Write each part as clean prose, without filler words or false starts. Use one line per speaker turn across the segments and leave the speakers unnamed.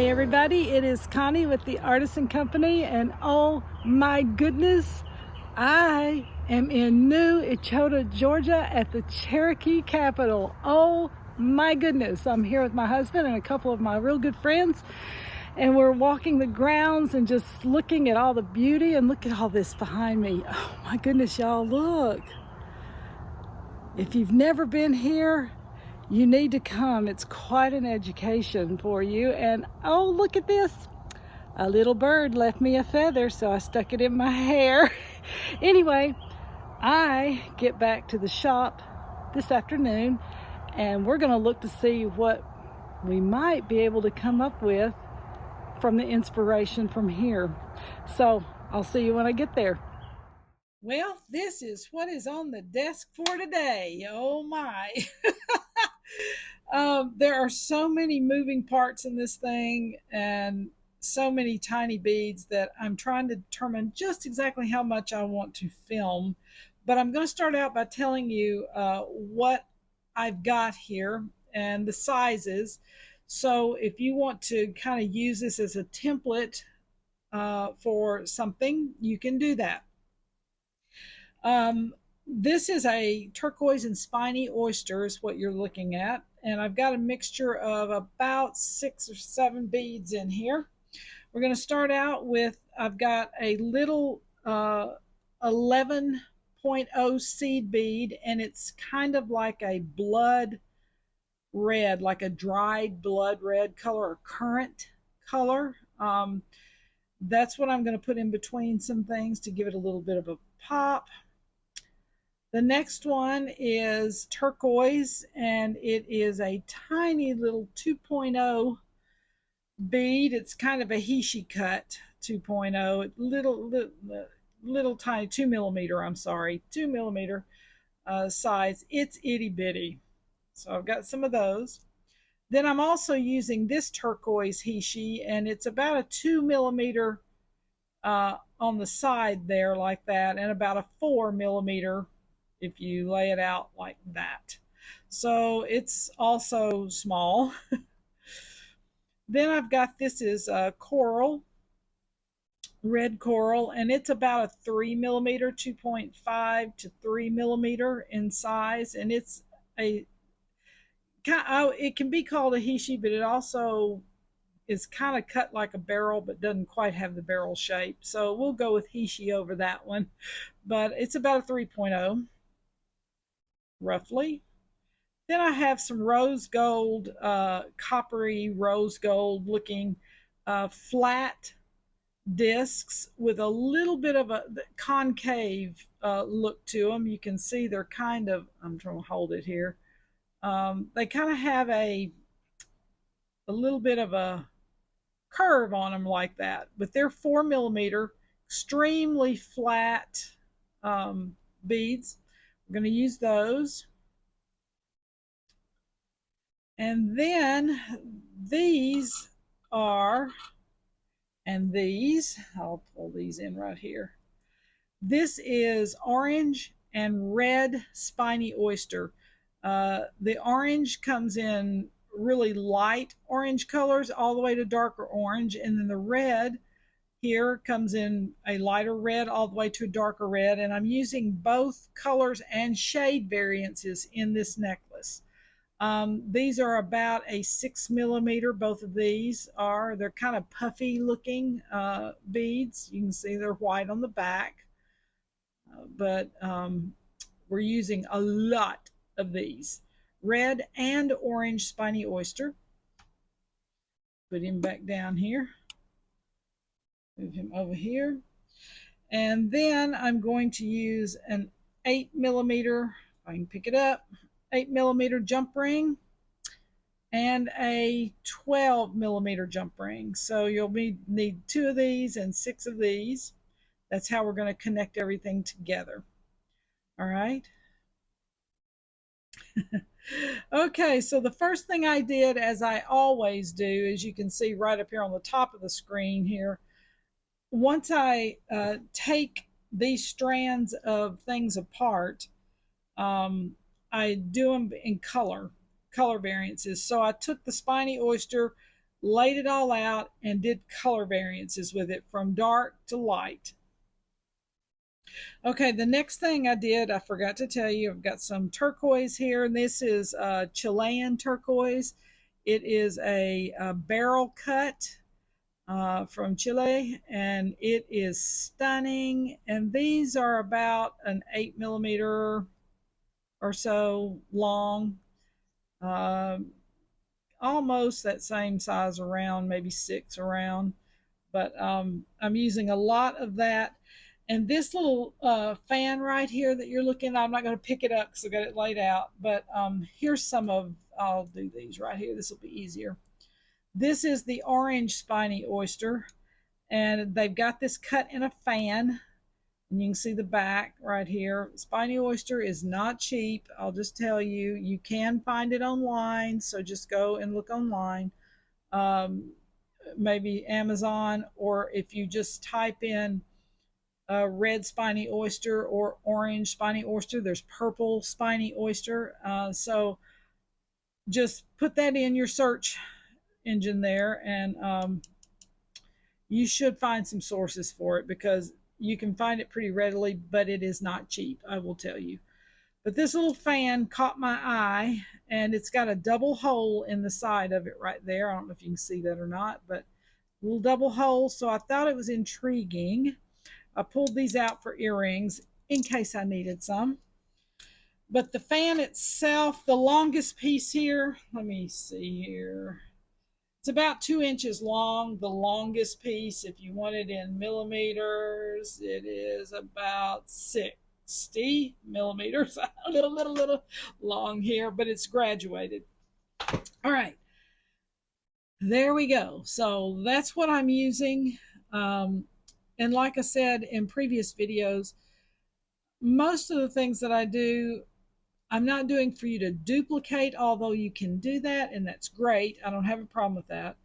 Hi everybody, it is Connie with the Artisan Company, and oh my goodness, I am in New Echota, Georgia at the Cherokee Capitol. Oh my goodness, I'm here with my husband and a couple of my real good friends, and we're walking the grounds and just looking at all the beauty, and look at all this behind me. Oh my goodness, y'all, look. If you've never been here, you need to come. It's quite an education for you. And oh, look at this. A little bird left me a feather, so I stuck it in my hair. Anyway, I get back to the shop this afternoon, and we're going to look to see what we might be able to come up with from the inspiration from here. So I'll see you when I get there. Well, this is what is on the desk for today. Oh my. There are so many moving parts in this thing and so many tiny beads that I'm trying to determine just exactly how much I want to film. But I'm going to start out by telling you what I've got here and the sizes. So if you want to kind of use this as a template for something, you can do that. This is a turquoise and spiny oyster is what you're looking at. And I've got a mixture of about 6 or 7 beads in here. We're going to start out with, I've got a little 11.0 seed bead, and it's kind of like a blood red, like a dried blood red color or currant color. That's what I'm going to put in between some things to give it a little bit of a pop. The next one is turquoise, and it is a tiny little 2.0 bead. It's kind of a Hishi cut 2.0, little tiny 2 millimeter, I'm sorry, 2 millimeter size. It's itty bitty. So I've got some of those. Then I'm also using this turquoise Hishi, and it's about a 2 millimeter on the side there like that, and about a 4 millimeter if you lay it out like that. So it's also small. Then I've got, this is a coral, red coral, and it's about a 3 millimeter, 2.5 to 3 millimeter in size, and it's a, it can be called a Hishi, but it also is kind of cut like a barrel but doesn't quite have the barrel shape. So we'll go with Hishi over that one. But it's about a 3.0 roughly. Then I have some rose gold, coppery rose gold looking flat discs with a little bit of a concave look to them. You can see they're kind of, I'm trying to hold it here. They kind of have a little bit of a curve on them like that, but they're 4 millimeter, extremely flat beads. We're going to use those. And then these are, and these, I'll pull these in right here. This is orange and red spiny oyster. The orange comes in really light orange colors all the way to darker orange, and then the red here comes in a lighter red all the way to a darker red, and I'm using both colors and shade variances in this necklace. These are about a 6 millimeter. Both of these are, they're kind of puffy looking beads. You can see they're white on the back, but we're using a lot of these. Red and orange spiny oyster. Put him back down here. Move him over here. And then I'm going to use an 8 millimeter, if I can pick it up, 8 millimeter jump ring and a 12 millimeter jump ring. So you'll need 2 of these and 6 of these. That's how we're going to connect everything together. All right. Okay, so the first thing I did, as I always do, as you can see right up here on the top of the screen here, once I take these strands of things apart, I do them in color variances. So I took the spiny oyster, laid it all out, and did color variances with it from dark to light. Okay, the next thing I did, I forgot to tell you, I've got some turquoise here, and this is Chilean turquoise. It is a barrel cut from Chile, and it is stunning. And these are about an 8 millimeter or so long, uh, almost that same size around, maybe 6 around. But I'm using a lot of that. And this little fan right here that you're looking at, I'm not going to pick it up because I got it laid out. But here's some of, I'll do these right here. This will be easier. This is the orange spiny oyster, and they've got this cut in a fan. And you can see the back right here. Spiny oyster is not cheap. I'll just tell you, you can find it online. So just go and look online. Um, Maybe Amazon, or if you just type in red spiny oyster or orange spiny oyster, there's purple spiny oyster. So just put that in your search engine there, and you should find some sources for it because you can find it pretty readily, but it is not cheap, I will tell you. But this little fan caught my eye, and it's got a double hole in the side of it right there. I don't know if you can see that or not, but a little double hole. So I thought it was intriguing. I pulled these out for earrings in case I needed some. But the fan itself, the longest piece here, let me see here. It's about 2 inches long, the longest piece. If you want it in millimeters, it is about 60 millimeters. A little long here, but it's graduated. All right, there we go. So that's what I'm using. And like I said in previous videos, most of the things that I do, I'm not doing for you to duplicate, although you can do that, and that's great. I don't have a problem with that.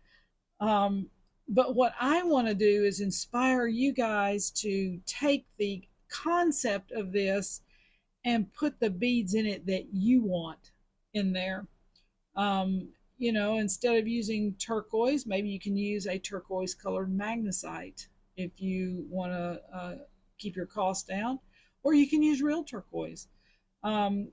Um, but what I want to do is inspire you guys to take the concept of this and put the beads in it that you want in there. Um, instead of using turquoise, maybe you can use a turquoise colored magnesite if you want to keep your costs down, or you can use real turquoise. Um,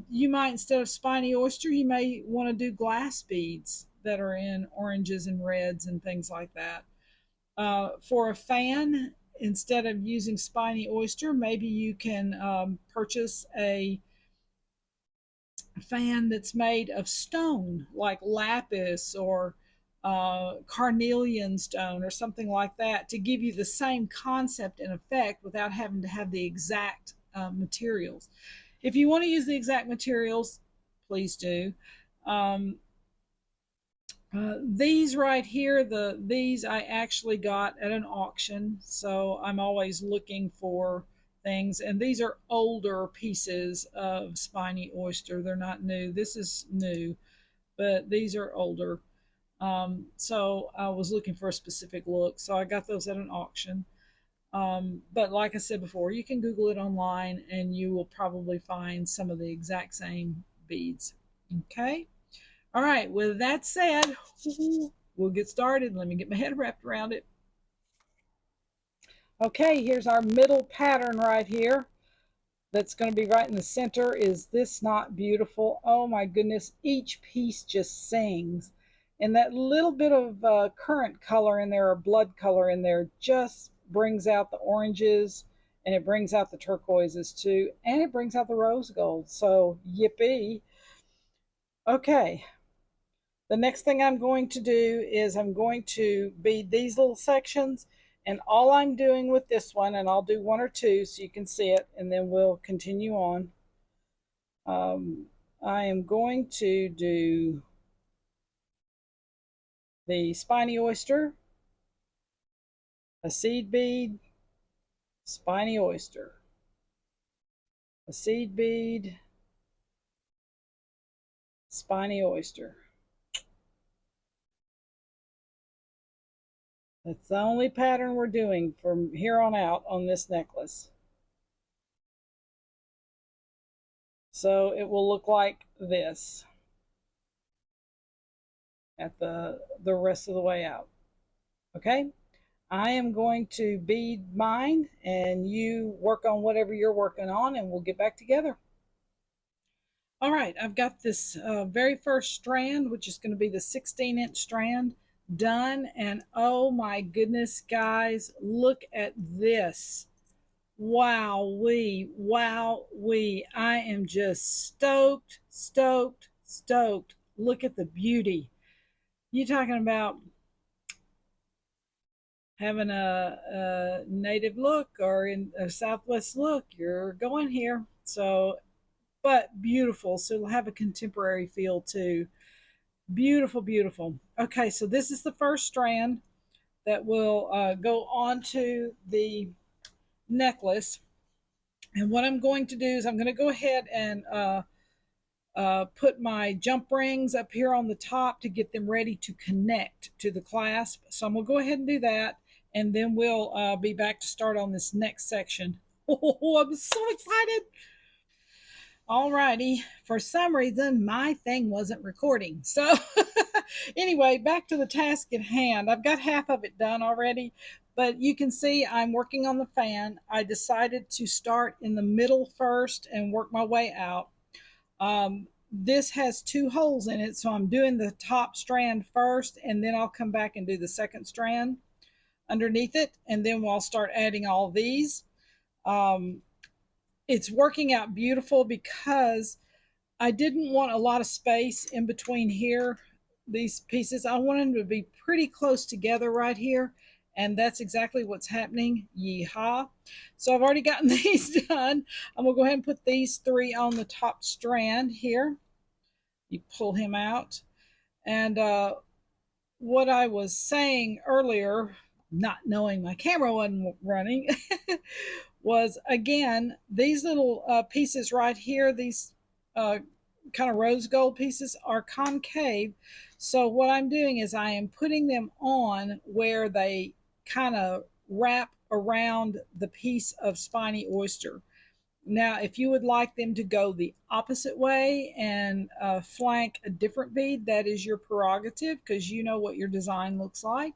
you might, instead of spiny oyster, you may want to do glass beads that are in oranges and reds and things like that. For a fan, instead of using spiny oyster, maybe you can purchase a fan that's made of stone, like lapis or carnelian stone or something like that, to give you the same concept and effect without having to have the exact materials. If you want to use the exact materials, please do. Um, these right here, these I actually got at an auction, so I'm always looking for things. And these are older pieces of spiny oyster. They're not new. This is new, but these are older. So I was looking for a specific look, so I got those at an auction. But like I said before, you can Google it online and you will probably find some of the exact same beads. Okay. All right. With that said, we'll get started. Let me get my head wrapped around it. Okay. Here's our middle pattern right here. That's going to be right in the center. Is this not beautiful? Oh my goodness. Each piece just sings. And that little bit of current color in there, or blood color in there, just brings out the oranges, and it brings out the turquoises too, and it brings out the rose gold. So yippee. Okay, the next thing I'm going to do is I'm going to bead these little sections, and all I'm doing with this one, and I'll do one or two so you can see it, and then we'll continue on. I am going to do the spiny oyster, a seed bead, spiny oyster, a seed bead, spiny oyster. That's the only pattern we're doing from here on out on this necklace. So it will look like this. at the rest of the way out. Okay, I am going to bead mine and you work on whatever you're working on and we'll get back together. All right, I've got this very first strand, which is going to be the 16-inch strand, done. And oh my goodness, guys, look at this. Wow, wee. I am just stoked, stoked, stoked. Look at the beauty. You talking about having a native look or in a Southwest look, you're going here. So, but beautiful. So it'll have a contemporary feel too. Beautiful, beautiful. Okay, so this is the first strand that will go onto the necklace. And what I'm going to do is I'm going to go ahead and put my jump rings up here on the top to get them ready to connect to the clasp. So I'm going to go ahead and do that, and then we'll be back to start on this next section. Oh, I'm so excited. Alrighty, for some reason my thing wasn't recording. So anyway, back to the task at hand. I've got half of it done already, but you can see I'm working on the fan. I decided to start in the middle first and work my way out. This has two holes in it, so I'm doing the top strand first, and then I'll come back and do the second strand underneath it, and then we'll start adding all these. Um, it's working out beautiful because I didn't want a lot of space in between here, these pieces. I wanted them to be pretty close together right here. And that's exactly what's happening. Yeehaw. So I've already gotten these done. I'm going to go ahead and put these three on the top strand here. You pull him out. And what I was saying earlier, not knowing my camera wasn't running, was again, these little pieces right here, these kind of rose gold pieces are concave. So what I'm doing is I am putting them on where they kind of wrap around the piece of Spiny Oyster. Now, if you would like them to go the opposite way and flank a different bead, that is your prerogative because you know what your design looks like.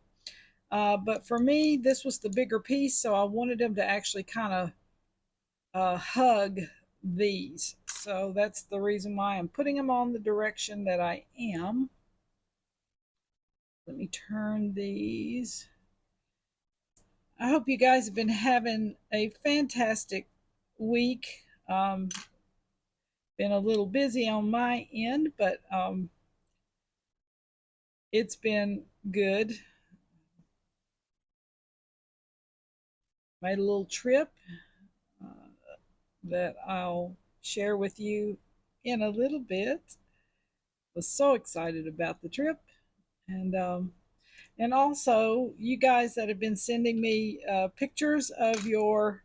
But for me, this was the bigger piece, so I wanted them to actually kind of hug these. So that's the reason why I'm putting them on the direction that I am. Let me turn these. I hope you guys have been having a fantastic week. Been a little busy on my end, but it's been good. Made a little trip that I'll share with you in a little bit. Was so excited about the trip, and also you guys that have been sending me pictures of your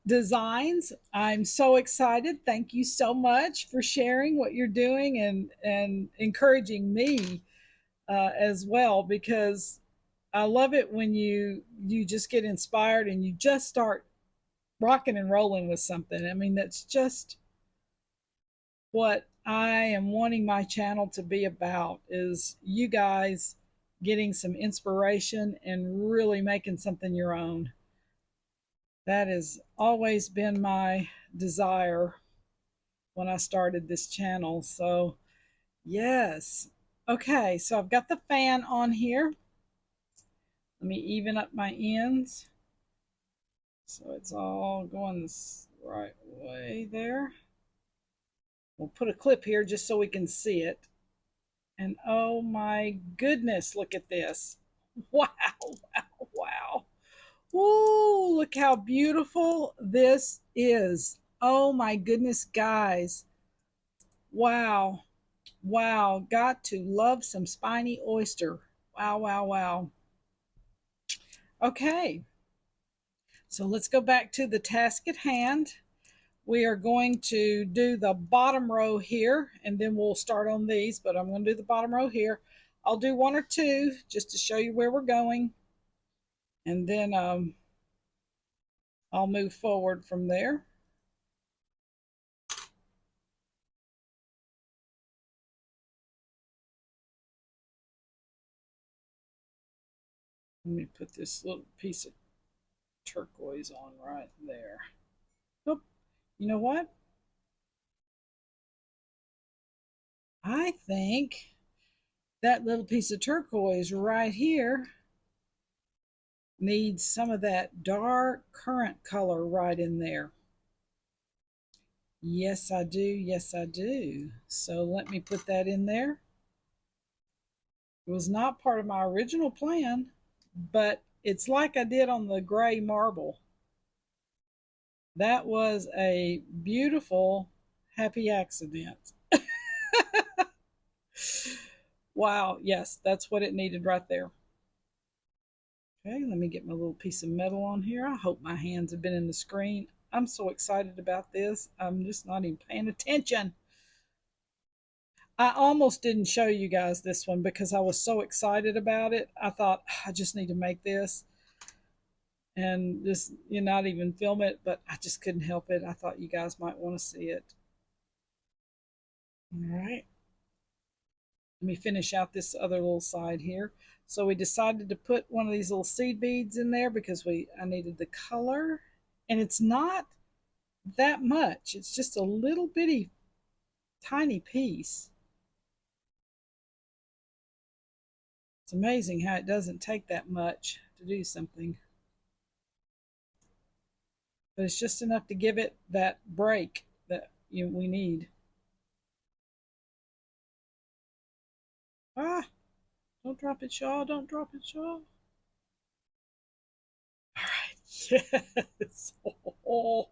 designs. I'm so excited. Thank you so much for sharing what you're doing and encouraging me as well, because I love it when you just get inspired and you just start rocking and rolling with something. I mean, that's just what I am wanting my channel to be about, is you guys getting some inspiration and really making something your own. That has always been my desire when I started this channel. So, yes. Okay, so I've got the fan on here. Let me even up my ends so it's all going the right way there. We'll put a clip here just so we can see it. And oh my goodness, look at this. Wow, wow, wow. Woo, look how beautiful this is. Oh my goodness, guys. Wow, wow. Got to love some Spiny Oyster. Wow, wow, wow. Okay, so let's go back to the task at hand. We are going to do the bottom row here, and then we'll start on these, but I'm going to do the bottom row here. I'll do one or two just to show you where we're going, and then I'll move forward from there. Let me put this little piece of turquoise on right there. Oh, you know what? I think that little piece of turquoise right here needs some of that dark currant color right in there. Yes, I do. Yes, I do. So let me put that in there. It was not part of my original plan, but it's like I did on the gray marble. That was a beautiful, happy accident. Wow, yes, that's what it needed right there. Okay, let me get my little piece of metal on here. I hope my hands have been in the screen. I'm so excited about this. I'm just not even paying attention. I almost didn't show you guys this one because I was so excited about it. I thought, I just need to make this and just not even film it, but I just couldn't help it. I thought you guys might want to see it. All right. Let me finish out this other little side here. So we decided to put one of these little seed beads in there because I needed the color. And it's not that much. It's just a little bitty tiny piece. It's amazing how it doesn't take that much to do something. But it's just enough to give it that break that we need. Ah, don't drop it, Shaw. Don't drop it, Shaw. All right. Yes. Oh. All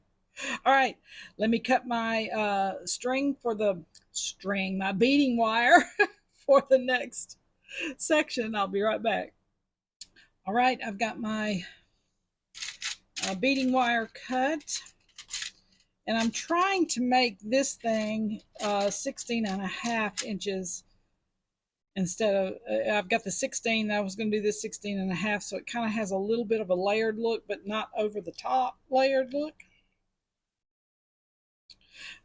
right. Let me cut my my beading wire for the next section. I'll be right back. All right. I've got my beading wire cut. And I'm trying to make this thing 16 and a half inches instead of, I've got the 16, I was going to do this 16 and a half, so it kind of has a little bit of a layered look, but not over the top layered look.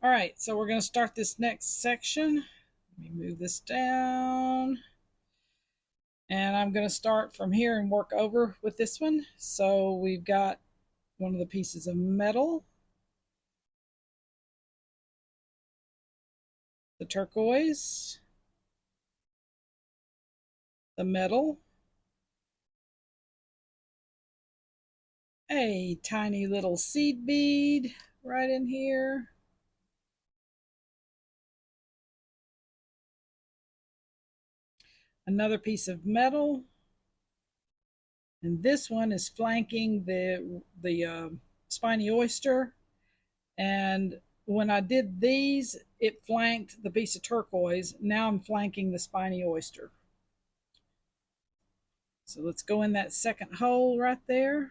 All right, so we're going to start this next section. Let me move this down. And I'm going to start from here and work over with this one. So we've got one of the pieces of metal, the turquoise, the metal, a tiny little seed bead right in here, another piece of metal, and this one is flanking the Spiny Oyster. And when I did these, it flanked the piece of turquoise. Now I'm flanking the Spiny Oyster. So let's go in that second hole right there.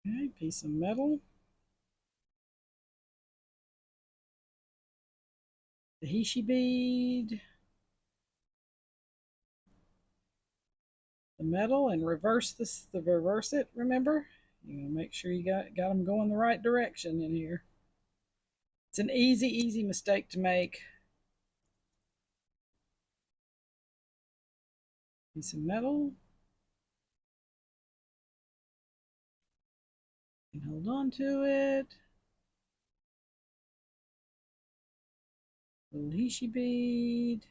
Okay, piece of metal. The Hishi bead. The metal, and reverse this, reverse it, remember? You want to make sure you got them going the right direction in here. It's an easy mistake to make. Piece of metal. And hold on to it. Little Hishi bead.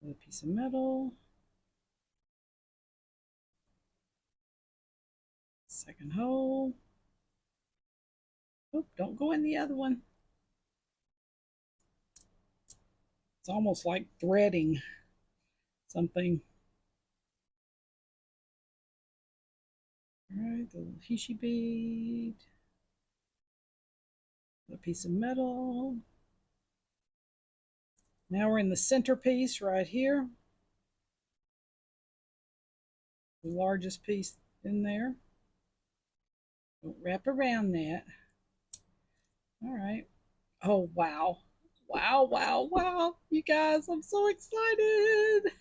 A piece of metal. Second hole. Oh, don't go in the other one. It's almost like threading something. All right, the little Hishi bead. A piece of metal. Now we're in the centerpiece right here. The largest piece in there. Don't wrap around that. All right. Oh, wow. Wow, wow, wow. You guys, I'm so excited.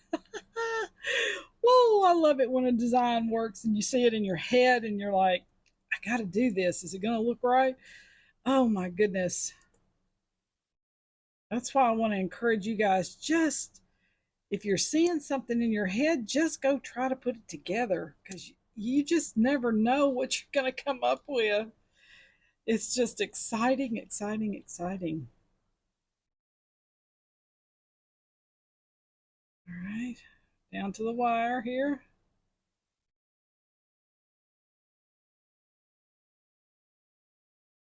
Whoa, I love it when a design works and you see it in your head and you're like, I I got to do this. Is it going to look right? Oh my goodness. That's why I want to encourage you guys, just if you're seeing something in your head, just go try to put it together, because you just never know what you're going to come up with. It's just exciting, exciting, exciting. All right, down to the wire here.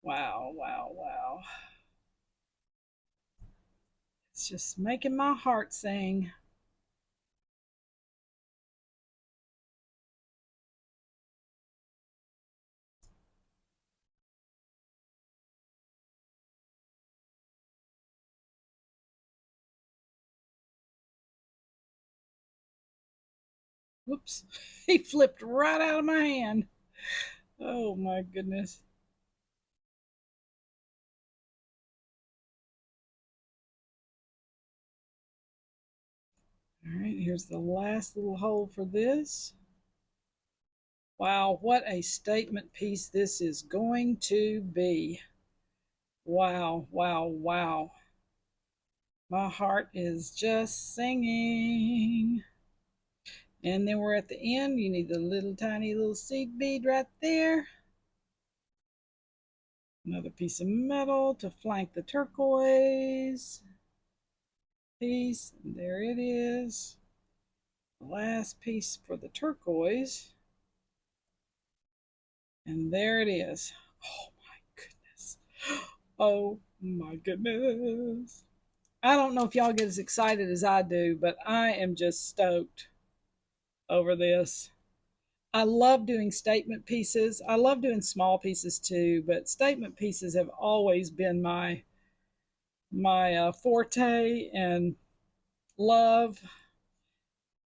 Wow, wow, wow. It's just making my heart sing. Whoops, he flipped right out of my hand. Oh my goodness. All right, here's the last little hole for this. Wow, what a statement piece this is going to be. Wow, wow, wow. My heart is just singing. And then we're at the end. You need the little tiny little seed bead right there. Another piece of metal to flank the turquoise piece. And there it is. The last piece for the turquoise. And there it is. Oh my goodness. Oh my goodness. I don't know if y'all get as excited as I do, but I am just stoked over this. I love doing statement pieces. I love doing small pieces too, but statement pieces have always been my forte and love.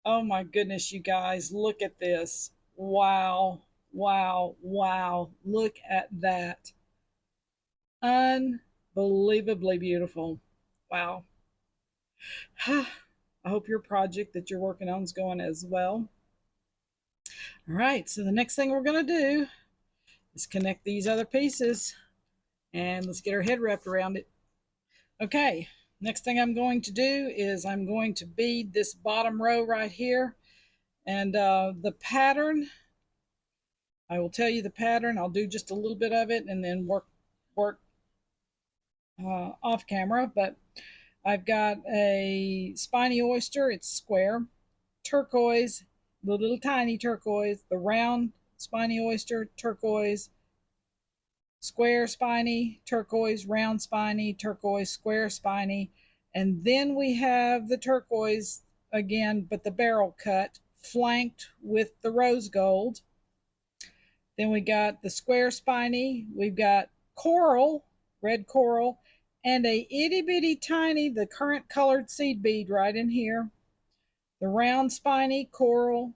Oh my goodness, you guys, look at this. Wow, wow, wow. Look at that. Unbelievably beautiful. Wow. I hope your project that you're working on is going as well. All right, so the next thing we're going to do is connect these other pieces, and let's get our head wrapped around it. Okay, next thing I'm going to do is I'm going to bead this bottom row right here, and the pattern, I will tell you the pattern. I'll do just a little bit of it and then work off camera, but I've got a spiny oyster. It's square, turquoise, the little tiny turquoise, the round spiny oyster, turquoise, square spiny, turquoise, round spiny, turquoise, square spiny. And then we have the turquoise again, but the barrel cut, flanked with the rose gold. Then we got the square spiny, we've got coral, red coral, and a itty bitty tiny, the current colored seed bead right in here. The round spiny coral,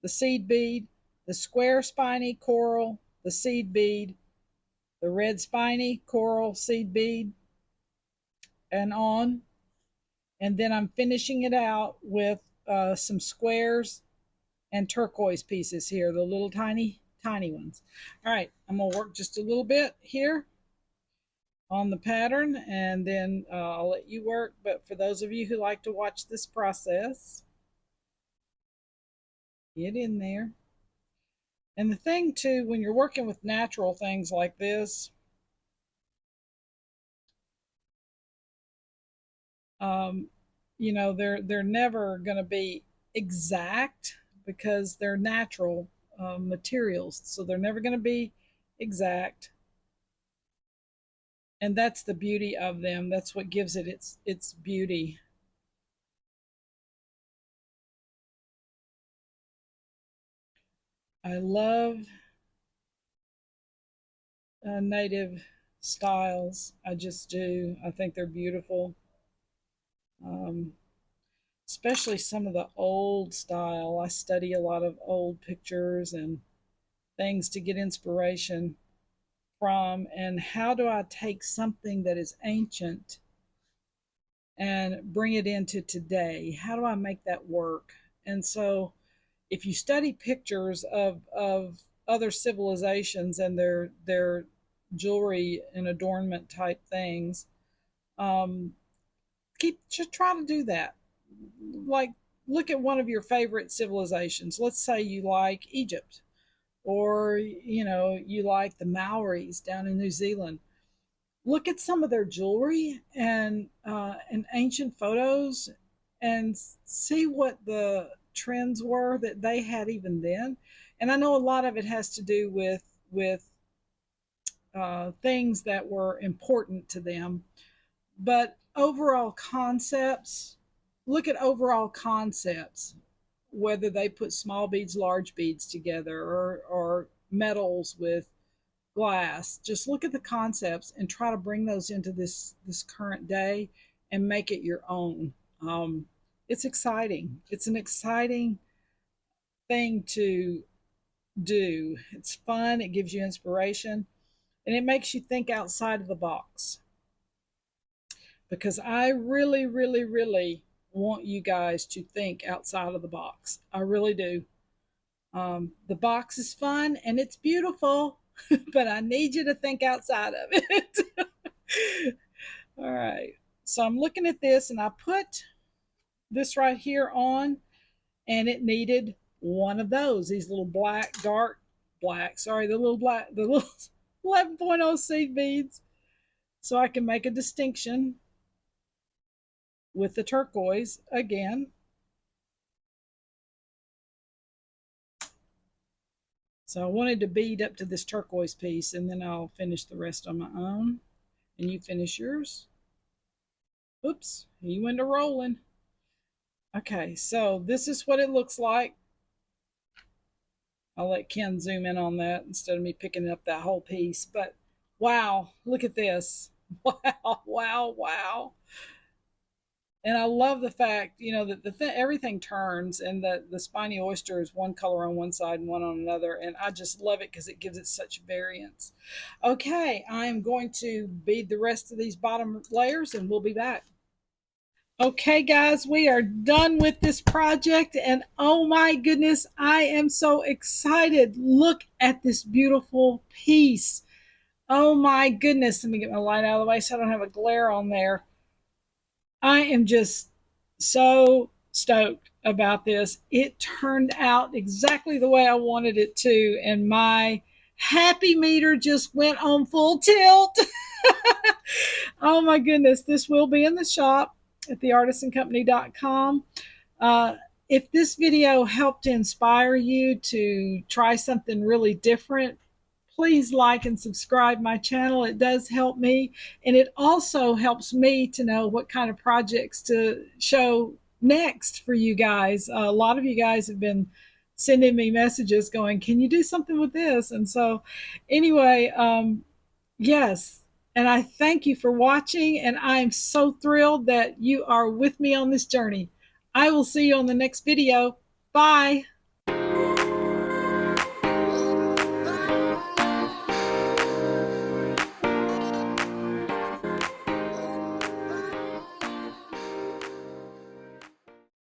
the seed bead, the square spiny coral, the seed bead, the red spiny coral seed bead, and on. And then I'm finishing it out with some squares and turquoise pieces here, the little tiny, tiny ones. All right, I'm gonna work just a little bit here on the pattern, and then I'll let you work. But for those of you who like to watch this process, get in there. And the thing too, when you're working with natural things like this, um, you know, they're never going to be exact because they're natural materials, so they're never going to be exact. And that's the beauty of them. That's what gives it its beauty. I love native styles. I just do. I think they're beautiful. Um, Especially some of the old style. I study a lot of old pictures and things to get inspiration from. And how do I take something that is ancient and bring it into today? How do I make that work? And so, if you study pictures of other civilizations and their jewelry and adornment type things. Um, just try to do that. Like, look at one of your favorite civilizations. Let's say you like Egypt, or you like the Maoris down in New Zealand. Look at some of their jewelry and ancient photos, and see what the trends were that they had even then. And I know a lot of it has to do with things that were important to them, but overall concepts. Look at overall concepts, whether they put small beads, large beads together, or metals with glass. Just look at the concepts and try to bring those into this current day and make it your own. It's exciting. It's an exciting thing to do. It's fun. It gives you inspiration, and it makes you think outside of the box. Because I really, really, really want you guys to think outside of the box. I really do. The box is fun and it's beautiful, but I need you to think outside of it. All right. So I'm looking at this, and I put this right here on, and it needed one of these little black, dark black, sorry, the little 11.0 seed beads, so I can make a distinction with the turquoise again. So I wanted to bead up to this turquoise piece, and then I'll finish the rest on my own, and you finish yours. Oops, you went to rolling. Okay, so this is what it looks like. I'll let Ken zoom in on that instead of me picking up that whole piece. But wow, look at this. Wow, wow, wow. And I love the fact, that everything turns, and that the Spiny Oyster is one color on one side and one on another. And I just love it because it gives it such variance. Okay, I'm going to bead the rest of these bottom layers, and we'll be back. Okay, guys, we are done with this project, and oh my goodness, I am so excited. Look at this beautiful piece. Oh my goodness, let me get my light out of the way so I don't have a glare on there. I am just so stoked about this. It turned out exactly the way I wanted it to, and my happy meter just went on full tilt. Oh my goodness, this will be in the shop at theartisancompany.com. If this video helped to inspire you to try something really different, please like and subscribe my channel. It does help me, and it also helps me to know what kind of projects to show next for you guys. A lot of you guys have been sending me messages going, can you do something with this? And so anyway, yes, and I thank you for watching, and I'm so thrilled that you are with me on this journey. I will see you on the next video. Bye.